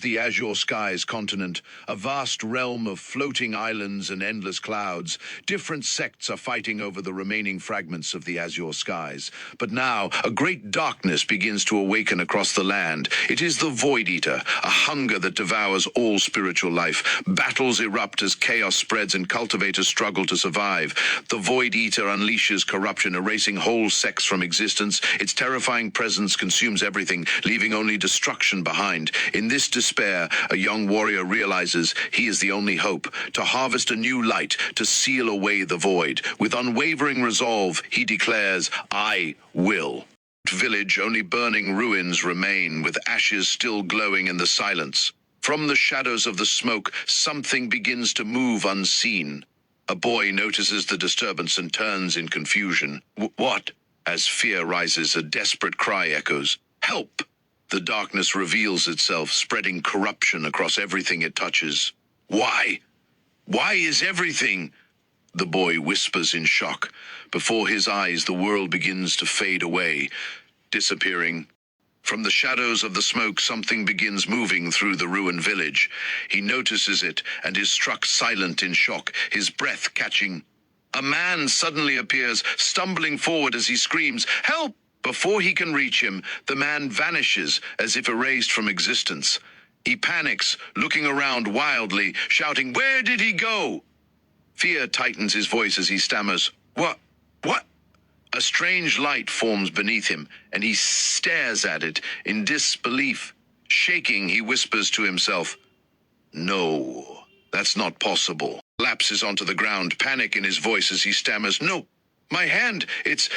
the Azure Skies continent, a vast realm of floating islands and endless clouds. Different sects are fighting over the remaining fragments of the Azure Skies. But now, a great darkness begins to awaken across the land. It is the Void Eater, a hunger that devours all spiritual life. Battles erupt as chaos spreads and cultivators struggle to survive. The Void Eater unleashes corruption, erasing whole sects from existence. Its terrifying presence consumes everything, leaving only destruction behind. In this despair, a young warrior realizes he is the only hope to harvest a new light, to seal away the void. With unwavering resolve, he declares, "I will." Village, only burning ruins remain, with ashes still glowing in the silence. From the shadows of the smoke, something begins to move unseen. A boy notices the disturbance and turns in confusion. What? As fear rises, a desperate cry echoes. "Help!" The darkness reveals itself, spreading corruption across everything it touches. Why? Why is everything? The boy whispers in shock. Before his eyes, the world begins to fade away, disappearing. From the shadows of the smoke, something begins moving through the ruined village. He notices it and is struck silent in shock, his breath catching. A man suddenly appears, stumbling forward as he screams, "Help!" Before he can reach him, the man vanishes as if erased from existence. He panics, looking around wildly, shouting, "Where did he go?" Fear tightens his voice as he stammers, What? A strange light forms beneath him, and he stares at it in disbelief. Shaking, he whispers to himself, "No, that's not possible." Lapses onto the ground, panic in his voice as he stammers, "No, my hand, it's..."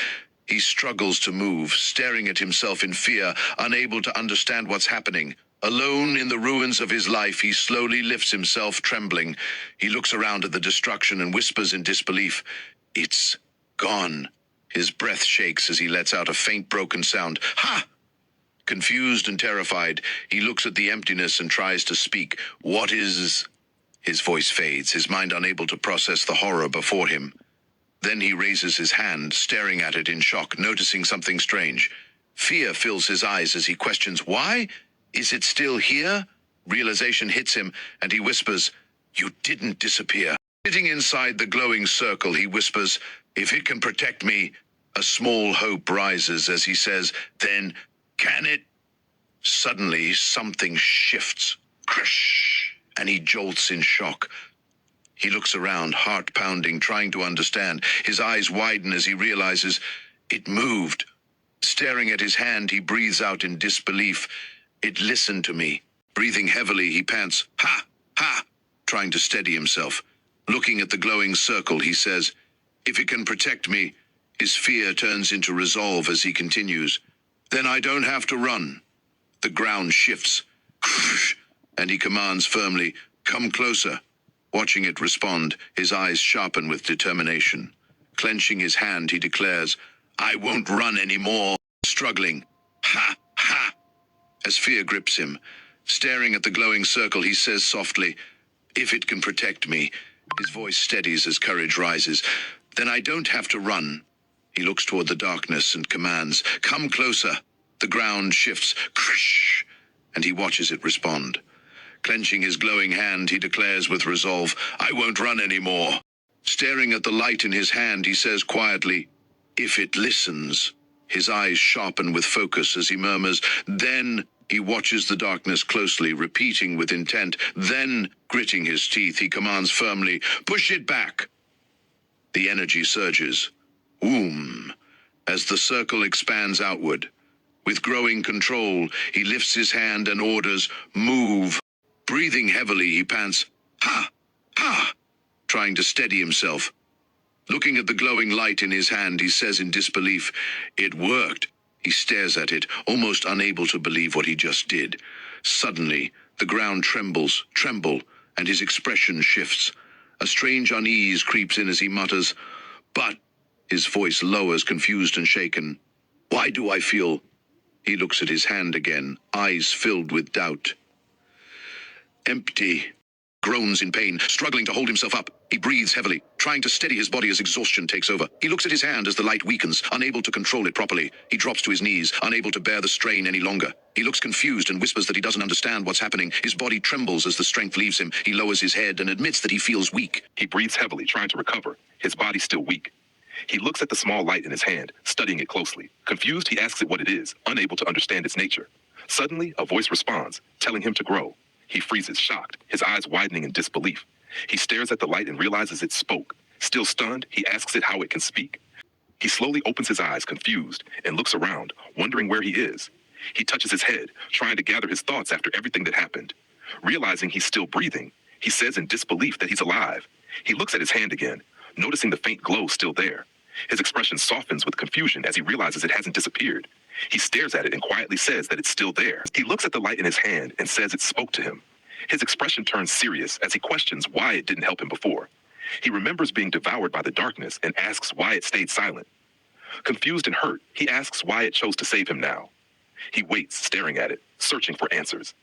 He struggles to move, staring at himself in fear, unable to understand what's happening. Alone in the ruins of his life, he slowly lifts himself, trembling. He looks around at the destruction and whispers in disbelief, "It's gone." His breath shakes as he lets out a faint, broken sound. "Ha!" Confused and terrified, he looks at the emptiness and tries to speak. "What is..." His voice fades, his mind unable to process the horror before him. Then he raises his hand, staring at it in shock, noticing something strange. Fear fills his eyes as he questions, "Why? Is it still here?" Realization hits him, and he whispers, "You didn't disappear." Sitting inside the glowing circle, he whispers, "If it can protect me..." A small hope rises as he says, "Then, can it..." Suddenly, something shifts. Crash! And he jolts in shock. He looks around, heart pounding, trying to understand. His eyes widen as he realizes it moved. Staring at his hand, he breathes out in disbelief. "It listened to me." Breathing heavily, he pants, "Ha! Ha!" trying to steady himself. Looking at the glowing circle, he says, "If it can protect me..." His fear turns into resolve as he continues, "Then I don't have to run." The ground shifts, and he commands firmly, "Come closer." Watching it respond, his eyes sharpen with determination. Clenching his hand, he declares, "I won't run anymore." Struggling, "Ha! Ha!" As fear grips him. Staring at the glowing circle, he says softly, "If it can protect me." His voice steadies as courage rises. "Then I don't have to run." He looks toward the darkness and commands, "Come closer." The ground shifts, crash, and he watches it respond. Clenching his glowing hand, he declares with resolve, "I won't run anymore." Staring at the light in his hand, he says quietly, "If it listens." His eyes sharpen with focus as he murmurs, "Then..." He watches the darkness closely, repeating with intent. Then, gritting his teeth, he commands firmly, "Push it back." The energy surges. Boom! As the circle expands outward. With growing control, he lifts his hand and orders, "Move." Breathing heavily, he pants, "Ha! Ha!" trying to steady himself. Looking at the glowing light in his hand, he says in disbelief, "It worked." He stares at it, almost unable to believe what he just did. Suddenly, the ground tremble, and his expression shifts. A strange unease creeps in as he mutters, "But..." His voice lowers, confused and shaken. "Why do I feel..." He looks at his hand again, eyes filled with doubt. Empty. Groans in pain, struggling to hold himself up. He breathes heavily, trying to steady his body as exhaustion takes over. He looks at his hand as the light weakens, unable to control it properly. He drops to his knees, unable to bear the strain any longer. He looks confused and whispers that he doesn't understand what's happening. His body trembles as the strength leaves him. He lowers his head and admits that he feels weak. He breathes heavily, trying to recover, his body still weak. He looks at the small light in his hand, studying it closely. Confused, he asks it what it is, unable to understand its nature. Suddenly, a voice responds, telling him to grow. He freezes, shocked, his eyes widening in disbelief. He stares at the light and realizes it spoke. Still stunned, he asks it how it can speak. He slowly opens his eyes, confused, and looks around, wondering where he is. He touches his head, trying to gather his thoughts after everything that happened. Realizing he's still breathing, he says in disbelief that he's alive. He looks at his hand again, noticing the faint glow still there. His expression softens with confusion as he realizes it hasn't disappeared. He stares at it and quietly says that it's still there. He looks at the light in his hand and says it spoke to him. His expression turns serious as he questions why it didn't help him before. He remembers being devoured by the darkness and asks why it stayed silent. Confused and hurt, he asks why it chose to save him now. He waits, staring at it, searching for answers.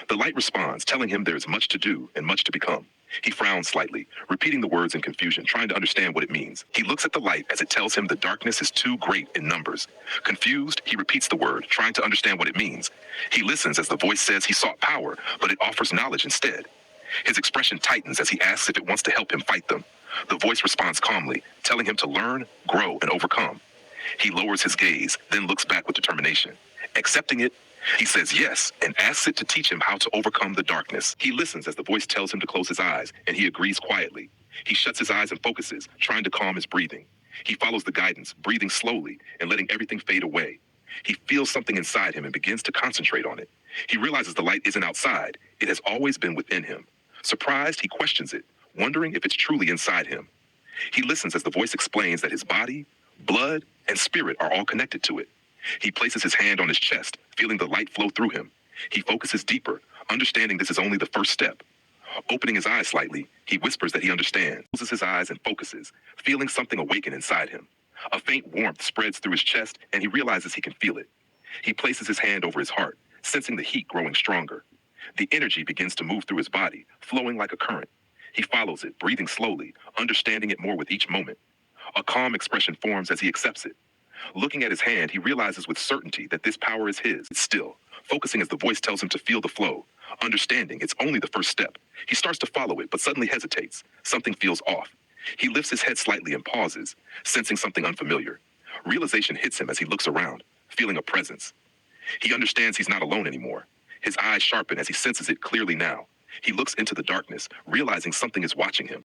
The light responds, telling him there is much to do and much to become. He frowns slightly, repeating the words in confusion, trying to understand what it means. He looks at the light as it tells him the darkness is too great in numbers. Confused, he repeats the word, trying to understand what it means. He listens as the voice says he sought power, but it offers knowledge instead. His expression tightens as he asks if it wants to help him fight them. The voice responds calmly, telling him to learn, grow, and overcome. He lowers his gaze, then looks back with determination. Accepting it, he says yes and asks it to teach him how to overcome the darkness. He listens as the voice tells him to close his eyes, and he agrees quietly. He shuts his eyes and focuses, trying to calm his breathing. He follows the guidance, breathing slowly and letting everything fade away. He feels something inside him and begins to concentrate on it. He realizes the light isn't outside. It has always been within him. Surprised, he questions it, wondering if it's truly inside him. He listens as the voice explains that his body, blood, and spirit are all connected to it. He places his hand on his chest, feeling the light flow through him. He focuses deeper, understanding this is only the first step. Opening his eyes slightly, he whispers that he understands, closes his eyes and focuses, feeling something awaken inside him. A faint warmth spreads through his chest, and he realizes he can feel it. He places his hand over his heart, sensing the heat growing stronger. The energy begins to move through his body, flowing like a current. He follows it, breathing slowly, understanding it more with each moment. A calm expression forms as he accepts it. Looking at his hand, he realizes with certainty that this power is his. Still, focusing as the voice tells him to feel the flow, understanding it's only the first step. He starts to follow it, but suddenly hesitates. Something feels off. He lifts his head slightly and pauses, sensing something unfamiliar. Realization hits him as he looks around, feeling a presence. He understands he's not alone anymore. His eyes sharpen as he senses it clearly now. He looks into the darkness, realizing something is watching him.